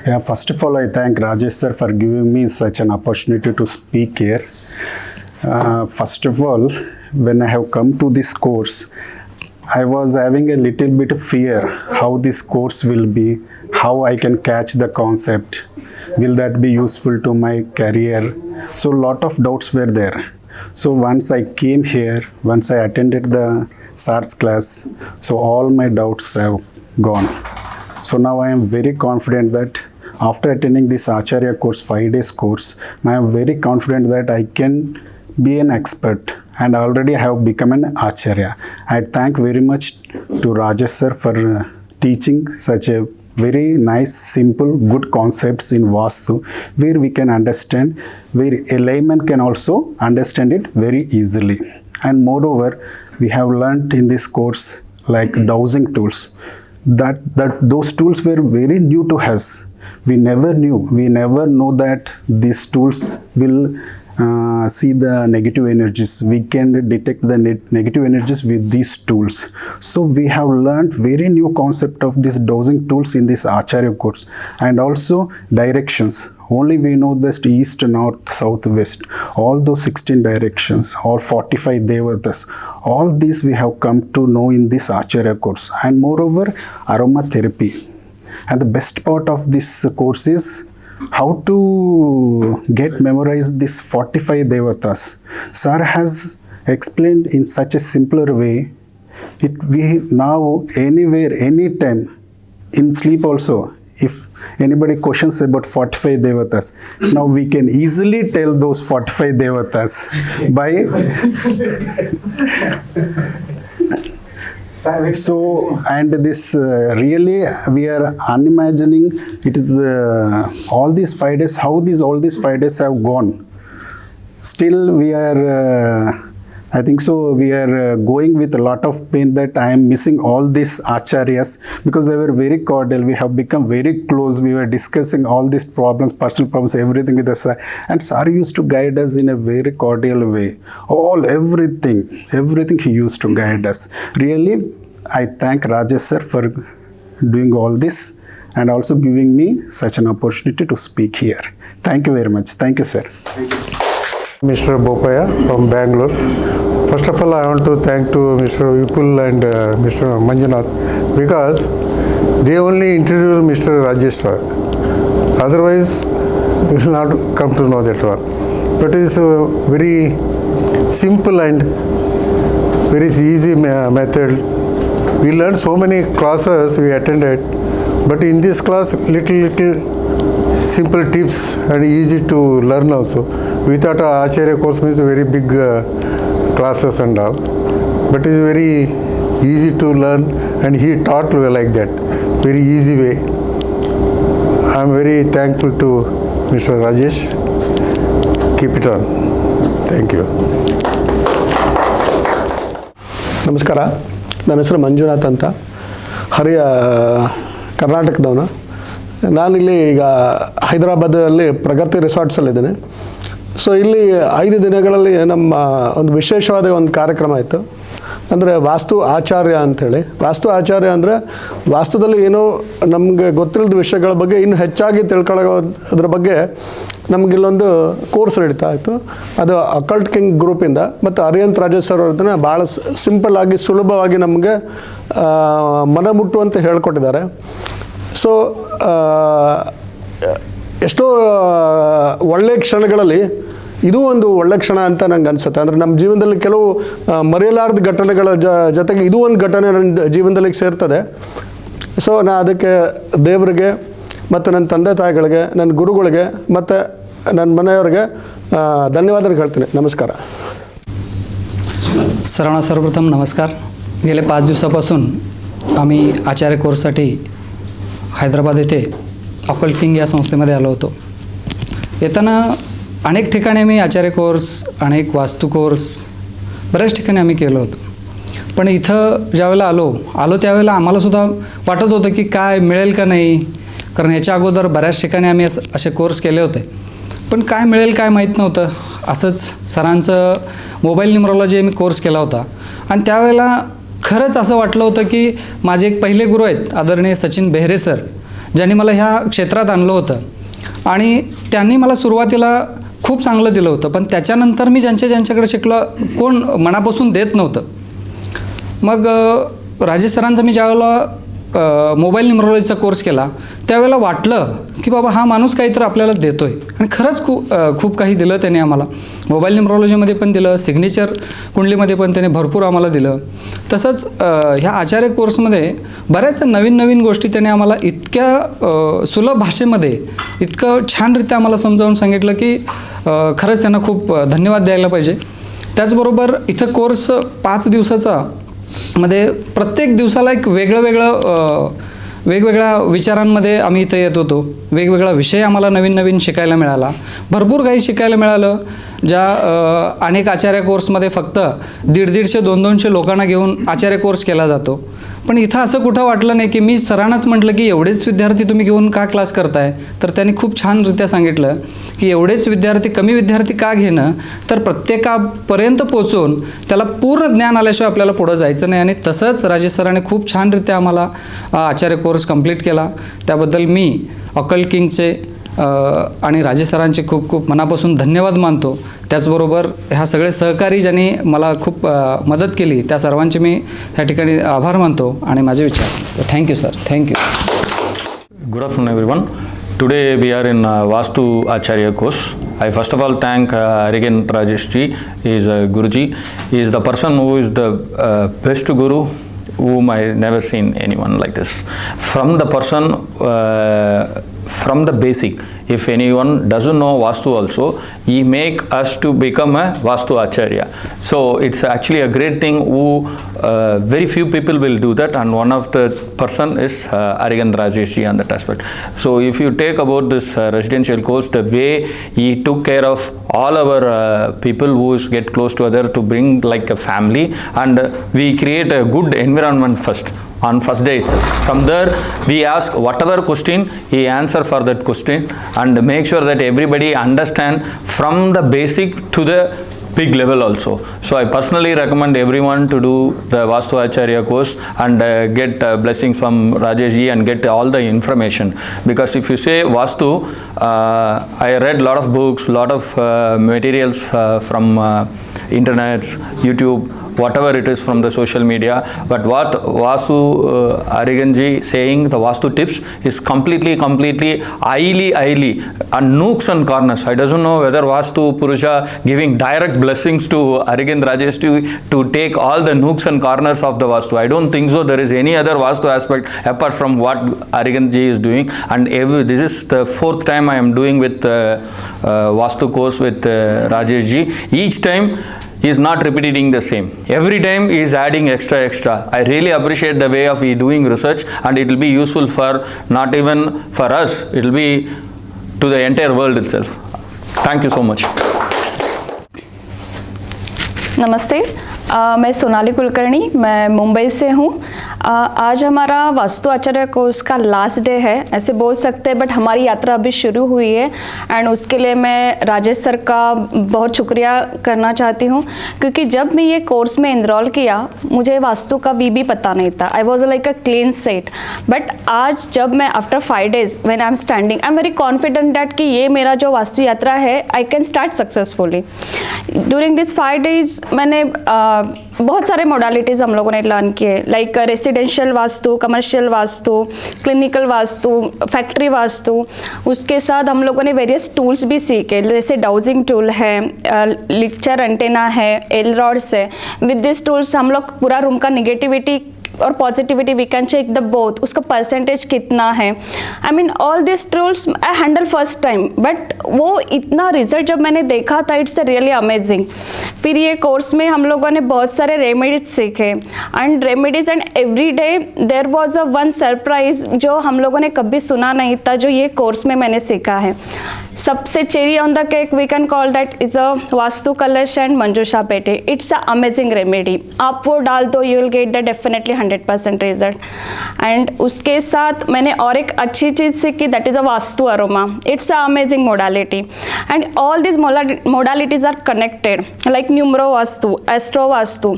Yeah, first of all, I thank Rajesh sir for giving me such an opportunity to speak here. First of all, when I have come to this course, I was having a little bit of fear how this course will be, how I can catch the concept, will that be useful to my career. So lot of doubts were there. So once I came here, once I attended the SARS class, so all my doubts have gone. So now I am very confident that after attending this Acharya course, 5 days course, I am very confident that I can be an expert and already have become an Acharya. I thank very much to Rajesh sir for teaching such a very nice, simple, good concepts in Vastu where we can understand, where a layman can also understand it very easily. And moreover, we have learnt in this course like dowsing tools. That those tools were very new to us. We never know that these tools will see the negative energies. We can detect the negative energies with these tools. So we have learned very new concept of these dowsing tools in this Acharya course, and also directions. Only we know this east, north, south, west, all those 16 directions, all 45 devatas, all these we have come to know in this Acharya course. And moreover, aromatherapy. And the best part of this course is how to get memorized this 45 devatas. Sir has explained in such a simpler way. We now anywhere, anytime, in sleep also, if anybody questions about 45 devatas, now we can easily tell those 45 devatas by so, and this really we are unimagining. It is all these 5 days, how all these 5 days have gone. Still we are I think so we are going with a lot of pain that I am missing all these acharyas, because they were very cordial. We have become very close. We were discussing all these problems, personal problems, everything with the sir. And sir used to guide us in a very cordial way. Everything he used to guide us. Really, I thank Rajesh sir for doing all this and also giving me such an opportunity to speak here. Thank you very much. Thank you, sir. Thank you. Mr. Bopaya from Bangalore. First of all, I want to thank to Mr. Vipul and Mr. Manjunath, because they only introduced Mr. Rajesh sir. Otherwise, we will not come to know that one. But it is a very simple and very easy method. We learned so many classes we attended, but in this class, little simple tips and easy to learn also. We thought Acharya course means very big classes and all, but it is very easy to learn, and he taught like that, very easy way. I am very thankful to Mr. Rajesh. Keep it on. Thank you. ನಮಸ್ಕಾರ, ನನ್ನ ಹೆಸರು ಮಂಜುನಾಥ್ ಅಂತ, ಕರ್ನಾಟಕದವನು. ನಾನಿಲ್ಲಿ ಈಗ ಹೈದರಾಬಾದಲ್ಲಿ ಪ್ರಗತಿ ರಿಸಾರ್ಟ್ಸಲ್ಲಿದ್ದೇನೆ. So ಇಲ್ಲಿ 5 ದಿನಗಳಲ್ಲಿ ನಮ್ಮ ಒಂದು ವಿಶೇಷವಾದ ಒಂದು ಕಾರ್ಯಕ್ರಮ ಆಯಿತು. ಅಂದರೆ ವಾಸ್ತು ಆಚಾರ್ಯ ಅಂಥೇಳಿ. ವಾಸ್ತು ಆಚಾರ್ಯ ಅಂದರೆ ವಾಸ್ತುದಲ್ಲಿ ಏನೋ ನಮಗೆ ಗೊತ್ತಿಲ್ಲದ ವಿಷಯಗಳ ಬಗ್ಗೆ ಇನ್ನೂ ಹೆಚ್ಚಾಗಿ ತಿಳ್ಕೊಳ್ಳೋದ್ರ ಬಗ್ಗೆ ನಮಗಿಲ್ಲೊಂದು ಕೋರ್ಸ್ ನಡೀತಾ ಇತ್ತು. ಅದು ಅಕಲ್ಟ್ ಕಿಂಗ್ ಗ್ರೂಪಿಂದ ಮತ್ತು ಅರಿಯಂತ್ ರಾಜೇಶ್ ಸರ್ ಅವ್ರದನ್ನು ಭಾಳ ಸಿಂಪಲ್ಲಾಗಿ ಸುಲಭವಾಗಿ ನಮಗೆ ಮನಮುಟ್ಟುವಂತೆ ಹೇಳ್ಕೊಟ್ಟಿದ್ದಾರೆ. ಸೊ ಎಷ್ಟೋ ಒಳ್ಳೆಯ ಕ್ಷಣಗಳಲ್ಲಿ ಇದು ಒಂದು ಒಳ್ಳೆ ಕ್ಷಣ ಅಂತ ನಂಗೆ ಅನಿಸುತ್ತೆ. ಅಂದರೆ ನಮ್ಮ ಜೀವನದಲ್ಲಿ ಕೆಲವು ಮರೆಯಲಾರದ ಘಟನೆಗಳ ಜೊತೆಗೆ ಇದು ಒಂದು ಘಟನೆ ನನ್ನ ಜೀವನದಲ್ಲಿ ಸೇರ್ತದೆ. ಸೊ ನಾನು ಅದಕ್ಕೆ ದೇವರಿಗೆ ಮತ್ತು ನನ್ನ ತಂದೆ ತಾಯಿಗಳಿಗೆ, ನನ್ನ ಗುರುಗಳಿಗೆ ಮತ್ತು ನನ್ನ ಮನೆಯವರಿಗೆ धन्यवाद ಹೇಳ್ತೀನಿ. नमस्कार. सर्वप्रथम नमस्कार. गेल्या 5 दिवसापासून आम्ही आचार्य कोर्ससाठी हैदराबाद येथे अकल्ट किंग या संस्थेमध्ये आलो होतो. येताना अनेक ठिकाणी आम्ही आचार्य कोर्स, अनेक वास्तू कोर्स बऱ्याच ठिकाणी आम्ही केलं होतं. पण इथं ज्यावेळेला आलो त्यावेळेला आम्हालासुद्धा वाटत होतं की काय मिळेल का नाही, कारण याच्या अगोदर बऱ्याच ठिकाणी आम्ही असे कोर्स केले होते, पण काय मिळेल काय माहीत नव्हतं. असंच सरांचं मोबाईल न्यूमरोलॉजी मी कोर्स केला होता आणि त्यावेळेला खरंच असं वाटलं होतं की माझे एक पहिले गुरु आहेत आदरणीय सचिन बेहरे सर, ज्यांनी मला ह्या क्षेत्रात आणलं होतं आणि त्यांनी मला सुरुवातीला खूप चांगलं दिलं होतं, पण त्याच्यानंतर मी ज्यांच्याकडे शिकलो कोण मनापासून देत नव्हतं. मग राजेश सरांचा मी ज्यावेळेला मोबाईल न्यूमरोलॉजीचा कोर्स केला त्यावेळेला वाटलं की बाबा हा माणूस काहीतरी आपल्याला देतो आहे, आणि खरंच खूप काही दिलं त्याने आम्हाला. मोबाईल न्यूमरोलॉजीमध्ये पण दिलं, सिग्नेचर कुंडलीमध्ये पण त्याने भरपूर आम्हाला दिलं. तसंच ह्या आचार्य कोर्समध्ये बऱ्याच नवीन गोष्टी त्याने आम्हाला इतक्या सुलभ भाषेमध्ये इतकं छानरित्या आम्हाला समजावून सांगितलं की खरंच त्यांना खूप धन्यवाद द्यायला पाहिजे. त्याचबरोबर इथं कोर्स 5 दिवसाचा मध्ये प्रत्येक दिवसाला एक वेगवेगळ्या विचारांमध्ये आम्ही इथं येत होतो. वेगवेगळा विषय आम्हाला नवीन शिकायला मिळाला, भरपूर काही शिकायला मिळालं. ज्या अनेक आचार्य कोर्समध्ये फक्त 150-200 लोकांना घेऊन आचार्य कोर्स केला जातो, पण इथं असं कुठं वाटलं नाही की मी सरांनाच म्हटलं की एवढेच विद्यार्थी तुम्ही घेऊन का क्लास करताय, तर त्यांनी खूप छानरित्या सांगितलं की एवढेच विद्यार्थी, कमी विद्यार्थी का घेणं, तर प्रत्येकापर्यंत पोचून त्याला पूर्ण ज्ञान आल्याशिवाय आपल्याला पुढं जायचं नाही. आणि तसंच राजेश सरांनी खूप छानरित्या आम्हाला आचार्य कोर्स कंप्लीट केला. त्याबद्दल मी ऑकल्ट किंगचे आणि राजेश सरांचे खूप मनापासून धन्यवाद मानतो. त्याचबरोबर ह्या सगळे सहकारी ज्यांनी मला खूप मदत केली त्या सर्वांचे मी ह्या ठिकाणी आभार मानतो आणि माझे विचार. Thank you sir, thank you. Good afternoon, everyone. Today we are in Vastu Acharya course. I first of all thank Arigant Rajesh ji. He is Guruji. He is the person who is the best guru whom I never seen anyone like this. From the person, from the basic. If anyone doesn't know Vastu also, he make us to become a Vastu Acharya. So it's actually a great thing who very few people will do that, and one of the person is Arigant Rajesh ji on that aspect. So if you take about this residential course, the way he took care of all our people who get close to other to bring like a family, and we create a good environment first. On first day itself. From there we ask whatever question, he answer for that question, and make sure that everybody understand from the basic to the big level also. So I personally recommend everyone to do the Vastu Acharya course and get blessings from Rajesh ji and get all the information. Because if you say Vastu, I read lot of books, lot of materials from internet, YouTube, whatever it is from the social media, but what Vastu Arigant ji saying, the Vastu tips is completely highly and nooks and corners. I doesn't know whether Vastu Purusha giving direct blessings to Arigant Rajesh to take all the nooks and corners of the Vastu. I don't think so there is any other Vastu aspect apart from what Arigant ji is doing. And this is the 4th time I am doing with Vastu course with Rajesh ji. Each time he is not repeating the same. Every time he is adding extra. I really appreciate the way of he doing research, and it will be useful for not even for us, it will be to the entire world itself. Thank you so much. नमस्ते, मैं सोनाली कुलकर्णी, मैं मुंबई से हूँ. आज हमारा वास्तु आचार्य course का last day है ऐसे बोल सकते हैं, बट हमारी यात्रा अभी शुरू हुई है. एंड उसके लिए मैं राजेश सर का बहुत शुक्रिया करना चाहती हूँ, क्योंकि जब मैं ये कोर्स में इनरोल किया मुझे वास्तु का भी पता नहीं था. I was like a clean set. But आज जब मैं after 5 days when I am standing, I am very confident that कि ये मेरा जो वास्तु यात्रा है I can start successfully. During this 5 days मैंने बहुत सारे मोडालिटीज़ हम लोगों ने लर्न किए, like residential vastu, commercial vastu, clinical vastu, factory vastu. उसके साथ हम लोगों ने वेरियस टूल्स भी सीखे, जैसे डाउजिंग टूल है, लिक्चर एंटेना है, एल रॉड्स है. विद दिस टूल्स हम लोग पूरा रूम का निगेटिविटी और positivity we can check the both, उसका परसेंटेज कितना है. I mean all this tools I handle first time, but वो इतना रिजल्ट जब मैंने देखा था इट्स रियली अमेजिंग. फिर ये कोर्स में हम लोगों ने बहुत सारे रेमेडीज सीखे, and remedies and every day there was a one surprise जो हम लोगों ने कभी सुना नहीं था, जो ये कोर्स में मैंने सीखा है. सबसे cherry on the cake we can call that is a vastu kalash and Manjusha पेटे. It's a amazing remedy. आप वो डाल दो, you will get the definitely 100% result. And उसके साथ मैंने और एक अच्छी चीज़ सीखी, that is a vastu aroma. It's a amazing modality and all this modalities are connected like numero vastu, astro vastu.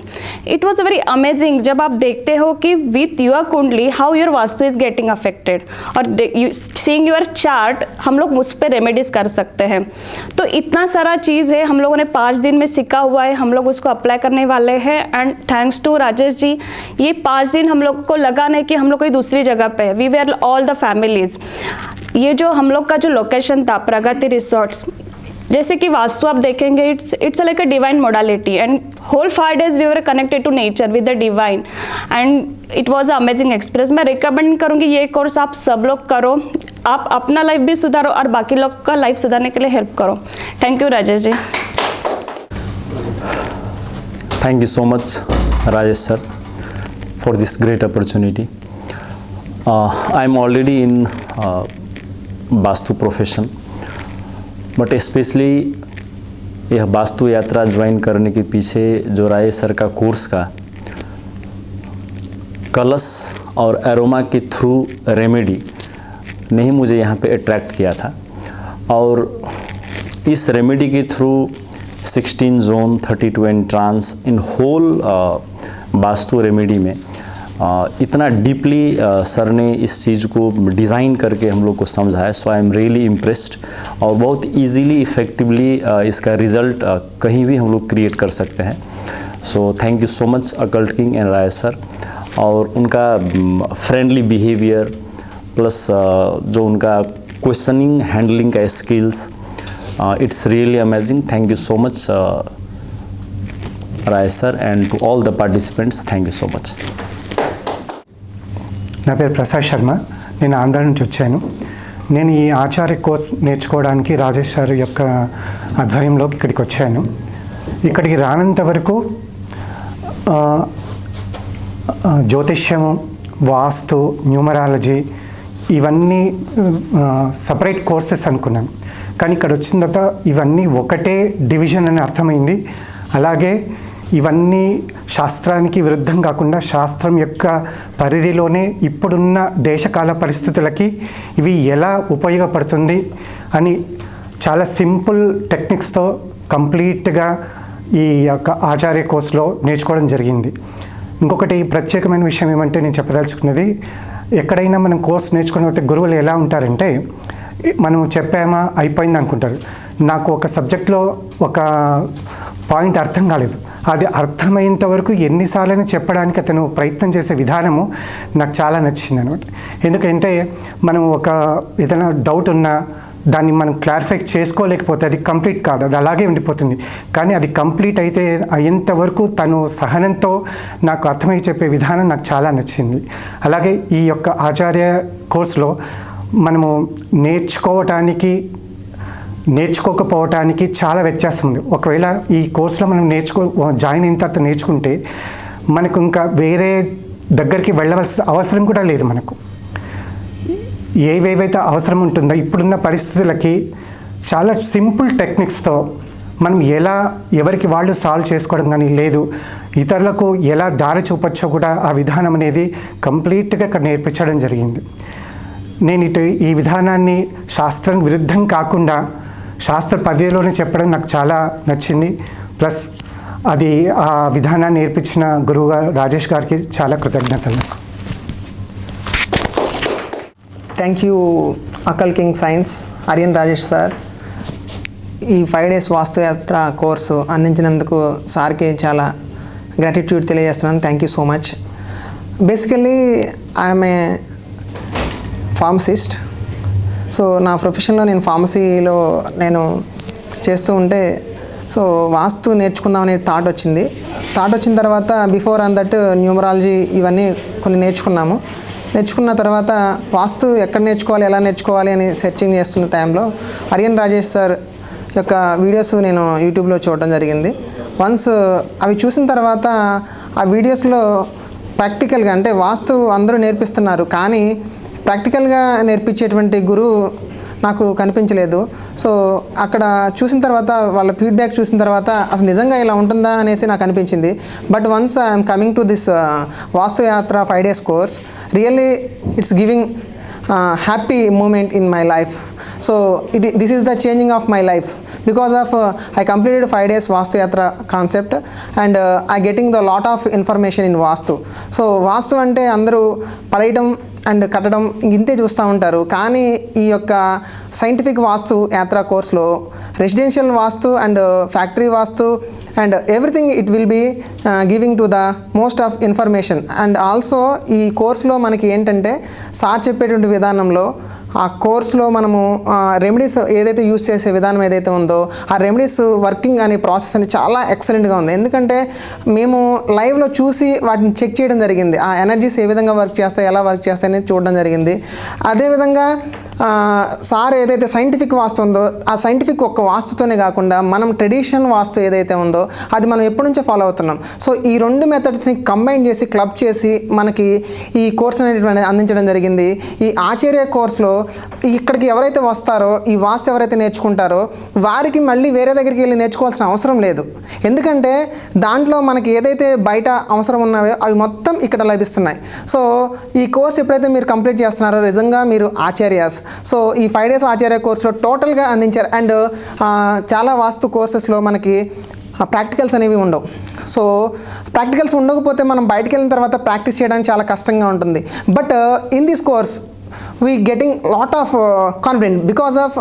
It was very amazing जब आप देखते हो कि विथ योर कुंडली how your vastu is getting affected, और सीइंग योर चार्ट हम लोग उस पर रेमेडीज कर सकते हैं. तो इतना सारा चीज़ है हम लोगों ने 5 दिन में सीखा हुआ है, हम लोग उसको अप्लाई करने वाले हैं. And thanks to Rajesh ji, ये 5 दिन हम लोग को लगा नहीं कि हम लोग कोई दूसरी जगह पे है. We were all the families. ये जो हम लोग का जो लोकेशन था प्रगति रिसोर्ट्स, जैसे कि वास्तु आप देखेंगे it's like a divine modality and whole 5 days we were connected to nature with the divine and it was a amazing experience. मैं रिकमेंड करूँगी ये कोर्स आप सब लोग करो, आप अपना लाइफ भी सुधारो और बाकी लोग का लाइफ सुधारने के लिए हेल्प करो. Thank you Rajesh ji. Thank you so much, Rajesh sir, for this great opportunity. I'm already in vastu profession, but especially यह वास्तु यात्रा ज्वाइन करने के पीछे जो राजेश सर का कोर्स का कलश और एरोमा के थ्रू रेमेडी ने ही मुझे यहाँ पे अट्रैक्ट किया था. और इस रेमेडी के थ्रू 16 जोन 32 एंट्रांस इन होल वास्तु रेमेडी में इतना डीपली सर ने इस चीज़ को डिज़ाइन करके हम लोग को समझाया. सो आई एम रियली इम्प्रेस्ड और बहुत इजीली इफ़ेक्टिवली इसका रिज़ल्ट कहीं भी हम लोग क्रिएट कर सकते हैं. So thank you so much occult king and Rajesh sir. और उनका फ्रेंडली बिहेवियर प्लस जो उनका क्वेश्चनिंग हैंडलिंग का skills, it's really amazing. Thank you so much, Rajesh sir, and to all the participants, thank you so much. నా పేరు ప్రసాద్ శర్మ, నేను ఆంధ్ర నుంచి వచ్చాను. నేను ఈ ఆచార్య కోర్స్ నేర్చుకోవడానికి రాజేష్ సార్ యొక్క ఆధ్వర్యంలో ఇక్కడికి వచ్చాను. ఇక్కడికి రానంత వరకు జ్యోతిష్యము, వాస్తు, న్యూమరాలజీ ఇవన్నీ సపరేట్ కోర్సెస్ అనుకున్నాను. కానీ ఇక్కడ వచ్చిన తర్వాత ఇవన్నీ ఒకటే డివిజన్ అని అర్థమైంది. అలాగే ఇవన్నీ శాస్త్రానికి విరుద్ధం కాకుండా శాస్త్రం యొక్క పరిధిలోనే ఇప్పుడున్న దేశకాల పరిస్థితులకి ఇవి ఎలా ఉపయోగపడుతుంది అని చాలా సింపుల్ టెక్నిక్స్తో కంప్లీట్గా ఈ యొక్క ఆచార్య కోర్సులో నేర్చుకోవడం జరిగింది. ఇంకొకటి ప్రత్యేకమైన విషయం ఏమంటే నేను చెప్పదలుచుకున్నది, ఎక్కడైనా మనం కోర్స్ నేర్చుకునే పోతే గురువులు ఎలా ఉంటారంటే మనం చెప్పామా అయిపోయింది అనుకుంటారు. నాకు ఒక సబ్జెక్ట్లో ఒక పాయింట్ అర్థం కాలేదు, అది అర్థమైనంత వరకు ఎన్నిసార్లైనా చెప్పడానికి అతను ప్రయత్నం చేసే విధానము నాకు చాలా నచ్చింది అనమాట. ఎందుకంటే మనం ఒక ఏదైనా డౌట్ ఉన్నా దాన్ని మనం క్లారిఫై చేసుకోలేకపోతే అది కంప్లీట్ కాదు, అది అలాగే ఉండిపోతుంది. కానీ అది కంప్లీట్ అయితే అయ్యేంత వరకు తను సహనంతో నాకు అర్థమై చెప్పే విధానం నాకు చాలా నచ్చింది. అలాగే ఈ యొక్క ఆచార్య కోర్సులో మనము నేర్చుకోకపోవటానికి చాలా వ్యత్యాసం ఉంది. ఒకవేళ ఈ కోర్సులో మనం జాయిన్ అయిన తర్వాత నేర్చుకుంటే మనకు ఇంకా వేరే దగ్గరికి వెళ్ళవలసిన అవసరం కూడా లేదు. మనకు ఏవేవైతే అవసరం ఉంటుందో ఇప్పుడున్న పరిస్థితులకి చాలా సింపుల్ టెక్నిక్స్తో మనం ఎలా ఎవరికి వాళ్ళు సాల్వ్ చేసుకోవడం కానీ లేదు ఇతరులకు ఎలా దారి చూపచ్చో కూడా ఆ విధానం అనేది కంప్లీట్గా ఇక్కడ నేర్పించడం జరిగింది. నేను ఈ విధానాన్ని శాస్త్రం విరుద్ధం కాకుండా శాస్త్ర పరిధిలోనే చెప్పడం నాకు చాలా నచ్చింది. ప్లస్ అది ఆ విధానాన్ని నేర్పించిన గురువు రాజేష్ గారికి చాలా కృతజ్ఞతలు. Thank you Akal king science Aryan Rajesh sir. ఈ 5 days వాస్తుయాత్ర కోర్సు అందించినందుకు సార్కి చాలా గ్రాటిట్యూడ్ తెలియజేస్తున్నాను. Thank you so much. Basically I'm a pharmacist. So నా ప్రొఫెషన్లో నేను ఫార్మసీలో నేను చేస్తూ ఉంటే సో వాస్తు నేర్చుకుందామనే థాట్ వచ్చిన తర్వాత బిఫోర్ అన్ దట్ న్యూమరాలజీ ఇవన్నీ కొన్ని నేర్చుకున్న తర్వాత వాస్తు ఎక్కడ నేర్చుకోవాలి ఎలా నేర్చుకోవాలి అని సెర్చింగ్ చేస్తున్న టైంలో ఆర్యన్ రాజేష్ సార్ యొక్క వీడియోస్ నేను యూట్యూబ్లో చూడడం జరిగింది. వన్స్ అవి చూసిన తర్వాత ఆ వీడియోస్లో ప్రాక్టికల్గా అంటే వాస్తు అందరూ నేర్పిస్తున్నారు, కానీ ప్రాక్టికల్గా నేర్పించేటువంటి గురువు నాకు కనిపించలేదు. సో అక్కడ చూసిన తర్వాత వాళ్ళ ఫీడ్బ్యాక్ చూసిన తర్వాత అసలు నిజంగా ఇలా ఉంటుందా అనేసి నాకు అనిపించింది. But once I'm coming to this Vastu Yatra 5 days course, really it's giving happy moment in my life. So this is the changing of my life because of I completed 5 days Vastu Yatra concept and I getting the lot of information in Vastu. So Vastu ante andaru palayam and కట్టడం ఇంతే చూస్తూ ఉంటారు. కానీ ఈ యొక్క scientific Vastu Yatra కోర్స్లో residential vastu and factory vastu and everything it will be giving to the most of information. And also ఈ కోర్స్లో మనకి ఏంటంటే సార్ చెప్పేటువంటి విధానంలో ఆ కోర్స్లో మనము రెమెడీస్ ఏదైతే యూస్ చేసే విధానం ఏదైతే ఉందో ఆ రెమెడీస్ వర్కింగ్ అనే ప్రాసెస్ అని చాలా ఎక్సలెంట్గా ఉంది. ఎందుకంటే మేము లైవ్లో చూసి వాటిని చెక్ చేయడం జరిగింది. ఆ ఎనర్జీస్ ఏ విధంగా వర్క్ చేస్తాయి, ఎలా వర్క్ చేస్తాయి అనేది చూడడం జరిగింది. అదేవిధంగా సార్ ఏదైతే సైంటిఫిక్ వాస్తు ఉందో ఆ సైంటిఫిక్ ఒక్క వాస్తుతోనే కాకుండా మనం ట్రెడిషనల్ వాస్తు ఏదైతే ఉందో అది మనం ఎప్పటి నుంచో ఫాలో అవుతున్నాం. సో ఈ 2 మెథడ్స్ని కంబైన్ చేసి క్లబ్ చేసి మనకి ఈ కోర్స్ అనేది అందించడం జరిగింది. ఈ ఆచార్య కోర్స్లో ఇక్కడికి ఎవరైతే వస్తారో ఈ వాస్తు ఎవరైతే నేర్చుకుంటారో వారికి మళ్ళీ వేరే దగ్గరికి వెళ్ళి నేర్చుకోవాల్సిన అవసరం లేదు. ఎందుకంటే దాంట్లో మనకి ఏదైతే బయట అవసరం ఉన్నాయో అవి మొత్తం ఇక్కడ లభిస్తున్నాయి. సో ఈ కోర్స్ ఎప్పుడైతే మీరు కంప్లీట్ చేస్తున్నారో నిజంగా మీరు ఆచార్యాస్. సో ఈ 5 days ఆచార్య కోర్సులో టోటల్గా అందించారు. అండ్ చాలా వాస్తు కోర్సెస్లో మనకి ప్రాక్టికల్స్ అనేవి ఉండవు. సో ప్రాక్టికల్స్ ఉండకపోతే మనం బయటికి వెళ్ళిన తర్వాత ప్రాక్టీస్ చేయడానికి చాలా కష్టంగా ఉంటుంది. But in this course we getting lot of confident because of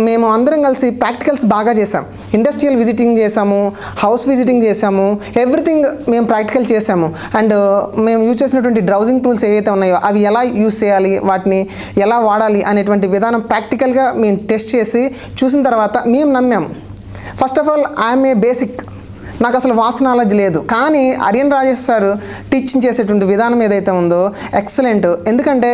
మేము అందరం కలిసి ప్రాక్టికల్స్ బాగా చేసాం. ఇండస్ట్రియల్ విజిటింగ్ చేసాము, హౌస్ విజిటింగ్ చేసాము, ఎవ్రీథింగ్ మేము ప్రాక్టికల్ చేసాము. అండ్ మేము యూజ్ చేసినటువంటి డ్రౌజింగ్ టూల్స్ ఏవైతే ఉన్నాయో అవి ఎలా యూజ్ చేయాలి, వాటిని ఎలా వాడాలి అనేటువంటి విధానం ప్రాక్టికల్గా మేము టెస్ట్ చేసి చూసిన తర్వాత మేము నమ్మాము. First of all I'm a basic, నాకు అసలు వాస్తు నాలెడ్జ్ లేదు. కానీ ఆర్యన్ రాజేష్ సార్ టీచింగ్ చేసేటువంటి విధానం ఏదైతే ఉందో ఎక్సలెంట్. ఎందుకంటే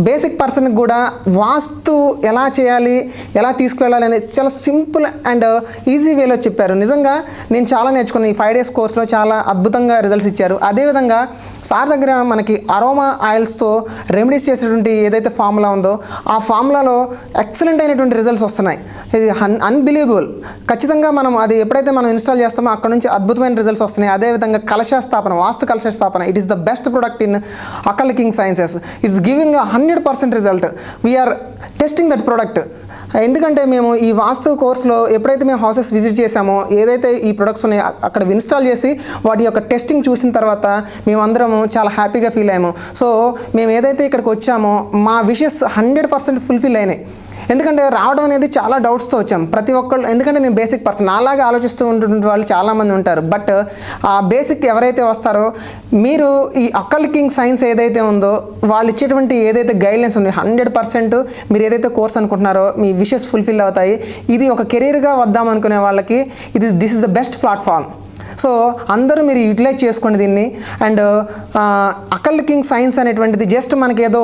బేసిక్ పర్సన్కి కూడా వాస్తు ఎలా చేయాలి, ఎలా తీసుకువెళ్ళాలి అనేది చాలా సింపుల్ అండ్ ఈజీ వేలో చెప్పారు. నిజంగా నేను చాలా నేర్చుకున్నాను. ఈ 5 days కోర్స్లో చాలా అద్భుతంగా రిజల్ట్స్ ఇచ్చారు. అదేవిధంగా సార్ దగ్గర మనకి అరోమా ఆయిల్స్తో రెమెడీస్ చేసేటువంటి ఏదైతే ఫార్ములా ఉందో ఆ ఫార్ములాలో ఎక్సలెంట్ అయినటువంటి రిజల్ట్స్ వస్తున్నాయి. ఇది అన్బిలీవబుల్. ఖచ్చితంగా మనం అది ఎప్పుడైతే మనం ఇన్స్టాల్ చేస్తామో అక్కడ నుంచి అద్భుతమైన రిజల్ట్స్ వస్తున్నాయి. అదేవిధంగా కలశస్థాపన, వాస్తు కలశస్థాపన, it is the best product in Akal king sciences. It's giving 100% result. We're testing that product. ఎందుకంటే మేము ఈ వాస్తు కోర్స్లో ఎప్పుడైతే మేము హౌసెస్ విజిట్ చేసామో ఏదైతే ఈ ప్రొడక్ట్స్ ఉన్నాయో అక్కడ ఇన్స్టాల్ చేసి వాటి యొక్క టెస్టింగ్ చూసిన తర్వాత మేమందరము చాలా హ్యాపీగా ఫీల్ అయ్యాము. సో మేము ఏదైతే ఇక్కడికి వచ్చామో మా విషెస్ 100% ఫుల్ఫిల్ అయినాయి. ఎందుకంటే రావడం అనేది చాలా డౌట్స్తో వచ్చాం ప్రతి ఒక్కళ్ళు. ఎందుకంటే నేను బేసిక్ పర్సన్, అలాగే ఆలోచిస్తూ ఉంటున్న వాళ్ళు చాలామంది ఉంటారు. బట్ ఆ బేసిక్ ఎవరైతే వస్తారో మీరు ఈ అకల్కింగ్ సైన్స్ ఏదైతే ఉందో వాళ్ళు ఇచ్చేటువంటి ఏదైతే గైడ్లైన్స్ ఉన్నాయో 100% మీరు ఏదైతే కోర్స్ అనుకుంటున్నారో మీ విషెస్ ఫుల్ఫిల్ అవుతాయి. ఇది ఒక కెరీర్గా వద్దాం అనుకునే వాళ్ళకి this is the best platform. So అందరూ మీరు యూటిలైజ్ చేసుకోండి దీన్ని. అండ్ అకల్కింగ్ సైన్స్ అనేటువంటిది జస్ట్ మనకి ఏదో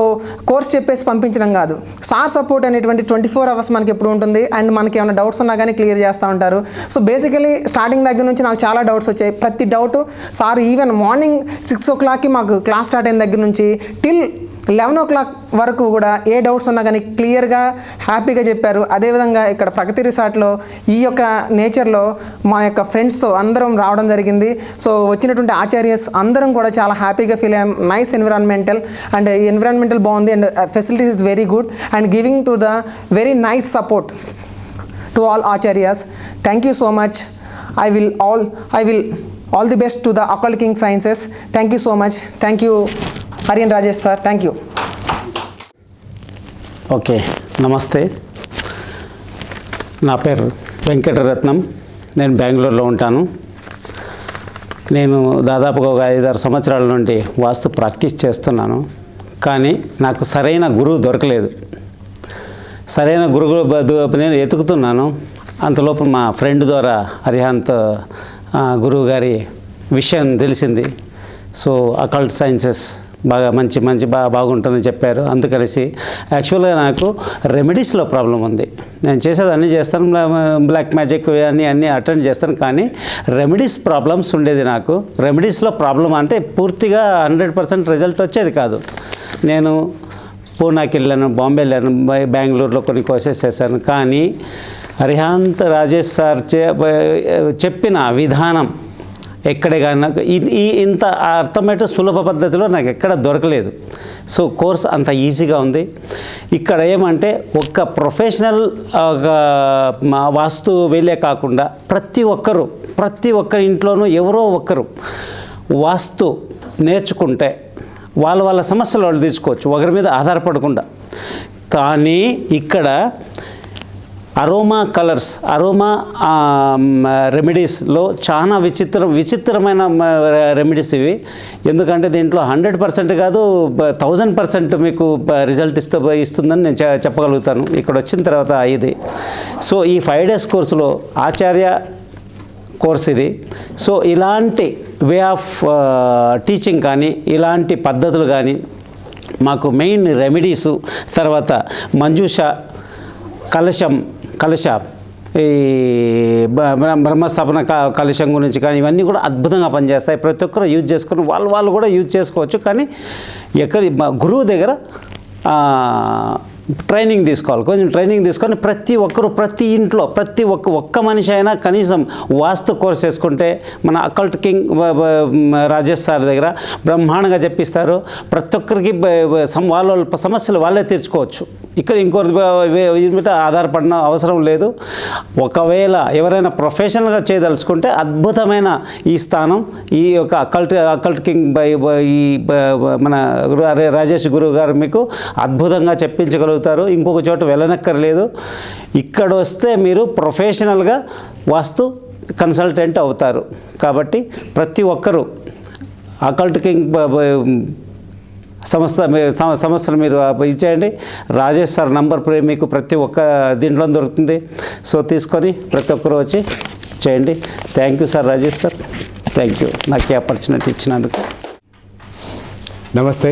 కోర్స్ చెప్పేసి పంపించడం కాదు. సార్ సపోర్ట్ అనేటువంటి 24 hours మనకి ఎప్పుడు ఉంటుంది. అండ్ మనకి ఏమైనా డౌట్స్ ఉన్నా కానీ క్లియర్ చేస్తూ ఉంటారు. సో బేసికలీ స్టార్టింగ్ దగ్గర నుంచి నాకు చాలా డౌట్స్ వచ్చాయి. ప్రతి doubt sir even morning 6 o'clock మాకు క్లాస్ స్టార్ట్ అయిన దగ్గర నుంచి టిల్ 11 o'clock వరకు కూడా ఏ డౌట్స్ ఉన్నా కానీ క్లియర్గా హ్యాపీగా చెప్పారు. అదేవిధంగా ఇక్కడ ప్రగతి రిసార్ట్లో ఈ యొక్క నేచర్లో మా యొక్క ఫ్రెండ్స్తో అందరం రావడం జరిగింది. సో వచ్చినటువంటి ఆచార్యస్ అందరం కూడా చాలా హ్యాపీగా ఫీల్ అయ్యాం. నైస్ ఎన్విరాన్మెంటల్ అండ్ ఎన్విరాన్మెంటల్ బాగుంది and facilities is very good and giving to the very nice support to all acharyas. Thank you so much. I will all the best to the Occulting Sciences. Thank you so much. Thank you Aryan Rajesh sir. Thank you. Okay, నమస్తే. నా పేరు వెంకటరత్నం. నేను బెంగళూరులో ఉంటాను. నేను దాదాపుగా ఒక 5-6 సంవత్సరాల నుండి వాస్తు ప్రాక్టీస్ చేస్తున్నాను. కానీ నాకు సరైన గురువు దొరకలేదు. సరైన గురువు నేను ఎతుకుతున్నాను. అంతలోపు మా ఫ్రెండ్ ద్వారా అరిహంత్ గురువు గారి విషయం తెలిసింది. సో అకల్ట్ సైన్సెస్ బాగుంటుందని చెప్పారు. అందుకనేసి యాక్చువల్గా నాకు రెమెడీస్లో ప్రాబ్లం ఉంది. నేను చేసేది అన్నీ చేస్తాను, బ్లాక్ మ్యాజిక్ అన్నీ అటెండ్ చేస్తాను. కానీ రెమెడీస్ ప్రాబ్లమ్స్ ఉండేది నాకు. రెమెడీస్లో ప్రాబ్లం అంటే పూర్తిగా 100% రిజల్ట్ వచ్చేది కాదు. నేను పూనాకి వెళ్ళాను, బాంబే వెళ్ళాను, బెంగళూరులో కొన్ని కోర్సెస్ చేశాను. కానీ అరిహంత్ రాజేష్ సార్ చెప్పిన విధానం ఎక్కడే కానీ నాకు ఇంత అర్థమయ్యే సులభ పద్ధతిలో నాకు ఎక్కడ దొరకలేదు. సో కోర్స్ అంత ఈజీగా ఉంది. ఇక్కడ ఏమంటే ఒక్క ప్రొఫెషనల్ వాస్తు వీళ్ళే కాకుండా ప్రతి ఒక్కరి ఇంట్లోనూ ఎవరో ఒక్కరు వాస్తు నేర్చుకుంటే వాళ్ళ సమస్యలు వాళ్ళు తీసుకోవచ్చు, ఒకరి మీద ఆధారపడకుండా. కానీ ఇక్కడ అరోమా కలర్స్, అరోమా రెమెడీస్లో చాలా విచిత్రమైన రెమెడీస్ ఇవి. ఎందుకంటే దీంట్లో 100% కాదు 1000% మీకు రిజల్ట్ ఇస్తుందని నేను చెప్పగలుగుతాను ఇక్కడ వచ్చిన తర్వాత ఇది. సో ఈ 5 days కోర్సులో ఆచార్య కోర్స్ ఇది. సో ఇలాంటి వే ఆఫ్ టీచింగ్ కానీ ఇలాంటి పద్ధతులు కానీ మాకు మెయిన్ రెమెడీసు, తర్వాత మంజూష, కలశ ఈ బ్రహ్మస్థాపన కలశం గురించి కానీ ఇవన్నీ కూడా అద్భుతంగా పనిచేస్తాయి. ప్రతి ఒక్కరు యూజ్ చేసుకొని వాళ్ళు కూడా యూజ్ చేసుకోవచ్చు. కానీ గురువు దగ్గర ట్రైనింగ్ తీసుకోవాలి. కొంచెం ట్రైనింగ్ తీసుకొని ప్రతి ఒక్కరు ప్రతి ఇంట్లో ప్రతి ఒక్క మనిషి అయినా కనీసం వాస్తు కోర్స్ చేసుకుంటే మన అకల్ట్ కింగ్ రాజేష్ సార్ దగ్గర బ్రహ్మాండంగా చెప్పిస్తారు. ప్రతి ఒక్కరికి వాళ్ళ సమస్యలు వాళ్ళే తీర్చుకోవచ్చు. ఇక్కడ ఇంకోటి మీద ఆధారపడిన అవసరం లేదు. ఒకవేళ ఎవరైనా ప్రొఫెషనల్గా చేయదలుచుకుంటే అద్భుతమైన ఈ స్థానం, ఈ యొక్క అకల్ట్ కింగ్ ఈ మన రాజేష్ గురువు గారు మీకు అద్భుతంగా చెప్పించగలుగుతారు. ఇంకొక చోట వెళ్ళనక్కర్లేదు. ఇక్కడ వస్తే మీరు ప్రొఫెషనల్గా వాస్తు కన్సల్టెంట్ అవుతారు. కాబట్టి ప్రతి ఒక్కరూ అకల్ట్ కింగ్ సంస్థను మీరు ఇచ్చేయండి. రాజేష్ సార్ నంబర్ మీకు ప్రతి ఒక్క దీంట్లో దొరుకుతుంది. సో తీసుకొని ప్రతి ఒక్కరు వచ్చి చేయండి. Thank you sir Rajesh sir, thank you నాకు ఈ ఆపర్చునిటీ ఇచ్చినందుకు. नमस्ते।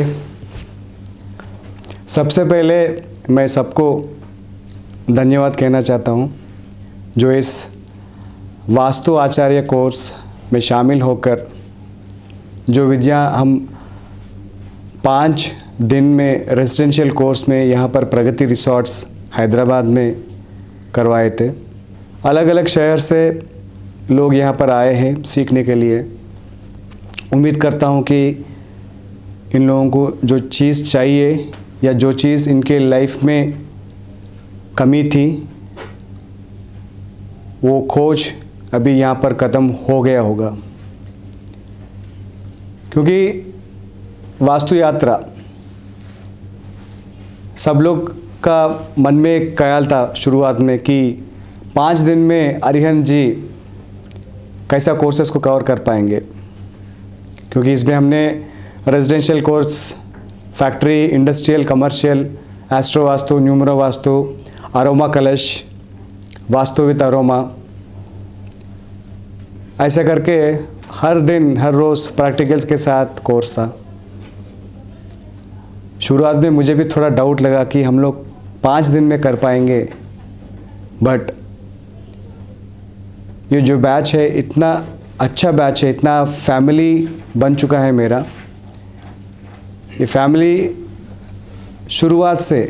सबसे पहले मैं सबको धन्यवाद कहना चाहता हूँ जो इस वास्तु आचार्य कोर्स में शामिल होकर जो विद्या हम 5 दिन में रेजिडेंशियल कोर्स में यहाँ पर प्रगति रिसॉर्ट्स हैदराबाद में करवाए थे। अलग अलग शहर से लोग यहाँ पर आए हैं सीखने के लिए। उम्मीद करता हूँ कि इन लोगों को जो चीज़ चाहिए या जो चीज़ इनके लाइफ में कमी थी वो खोज अभी यहाँ पर ख़त्म हो गया होगा। क्योंकि वास्तु यात्रा सब लोग का मन में एक ख्याल था शुरुआत में कि 5 दिन में अरिहंत जी कैसा कोर्सेज़ को कवर कर पाएंगे, क्योंकि इसमें हमने residential course, factory, industrial, commercial, astro vastu, numero vastu, aroma कलश, वास्तु विद अरोमा, ऐसा करके हर दिन हर रोज़ प्रैक्टिकल्स के साथ कोर्स था। शुरुआत में मुझे भी थोड़ा डाउट लगा कि हम लोग 5 दिन में कर पाएंगे, बट ये जो बैच है इतना अच्छा बैच है, इतना फैमिली बन चुका है मेरा। ये फैमिली शुरुआत से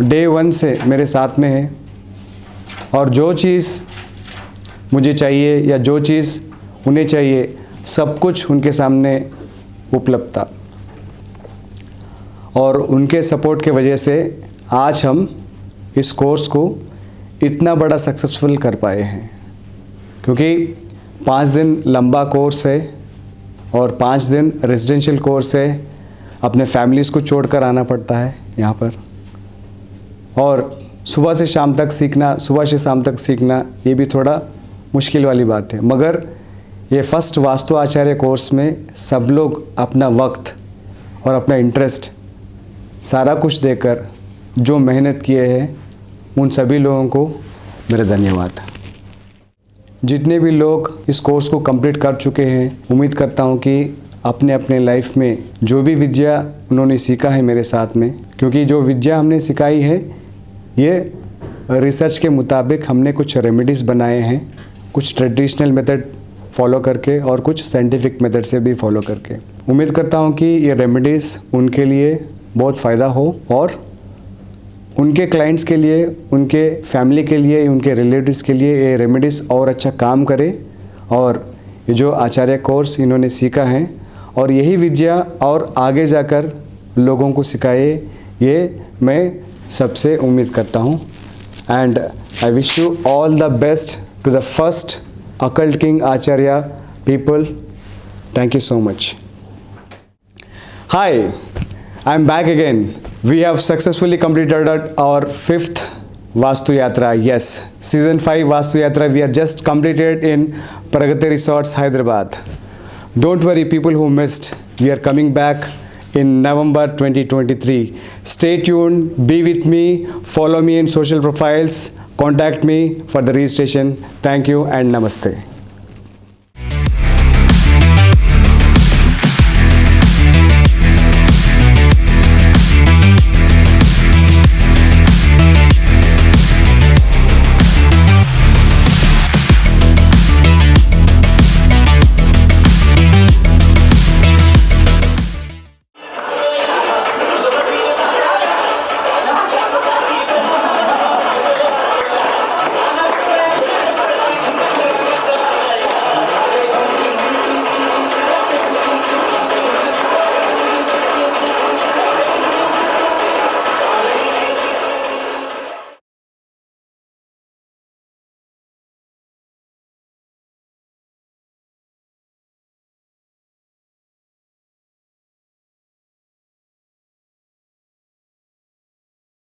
डे 1 से मेरे साथ में है और जो चीज़ मुझे चाहिए या जो चीज़ उन्हें चाहिए सब कुछ उनके सामने उपलब्ध था। और उनके सपोर्ट के वजह से आज हम इस कोर्स को इतना बड़ा सक्सेसफुल कर पाए हैं, क्योंकि 5 दिन लंबा कोर्स है और 5 दिन रेजिडेंशियल कोर्स है। अपने फैमिलीज़ को छोड़कर आना पड़ता है यहाँ पर, और सुबह से शाम तक सीखना ये भी थोड़ा मुश्किल वाली बात है। मगर ये फर्स्ट वास्तु आचार्य कोर्स में सब लोग अपना वक्त और अपना इंटरेस्ट सारा कुछ देकर जो मेहनत किए हैं उन सभी लोगों को मेरे धन्यवाद। जितने भी लोग इस कोर्स को कंप्लीट कर चुके हैं, उम्मीद करता हूँ कि अपने अपने लाइफ में जो भी विद्या उन्होंने सीखा है मेरे साथ में, क्योंकि जो विद्या हमने सिखाई है ये रिसर्च के मुताबिक हमने कुछ रेमेडीज़ बनाए हैं, कुछ ट्रेडिशनल मेथड फॉलो करके और कुछ साइंटिफिक मेथड से भी फॉलो करके। उम्मीद करता हूँ कि ये रेमेडीज़ उनके लिए बहुत फ़ायदा हो और उनके क्लाइंट्स के लिए, उनके फैमिली के लिए, उनके रिलेटिव्स के लिए ये रेमेडीज़ और अच्छा काम करे। और ये जो आचार्य कोर्स इन्होंने सीखा है और यही विद्या और आगे जाकर लोगों को सिखाए, ये मैं सबसे उम्मीद करता हूँ। And I wish you all the best to the first occult king Acharya people. Thank you so much. Hi, I'm back again. We have successfully completed our 5th Vastu Yatra. Yes, season 5 Vastu Yatra we have just completed in Pragati Resorts, Hyderabad. Don't worry, people who missed. We are coming back in November 2023. Stay tuned, be with me, follow me in social profiles, contact me for the registration. Thank you and namaste.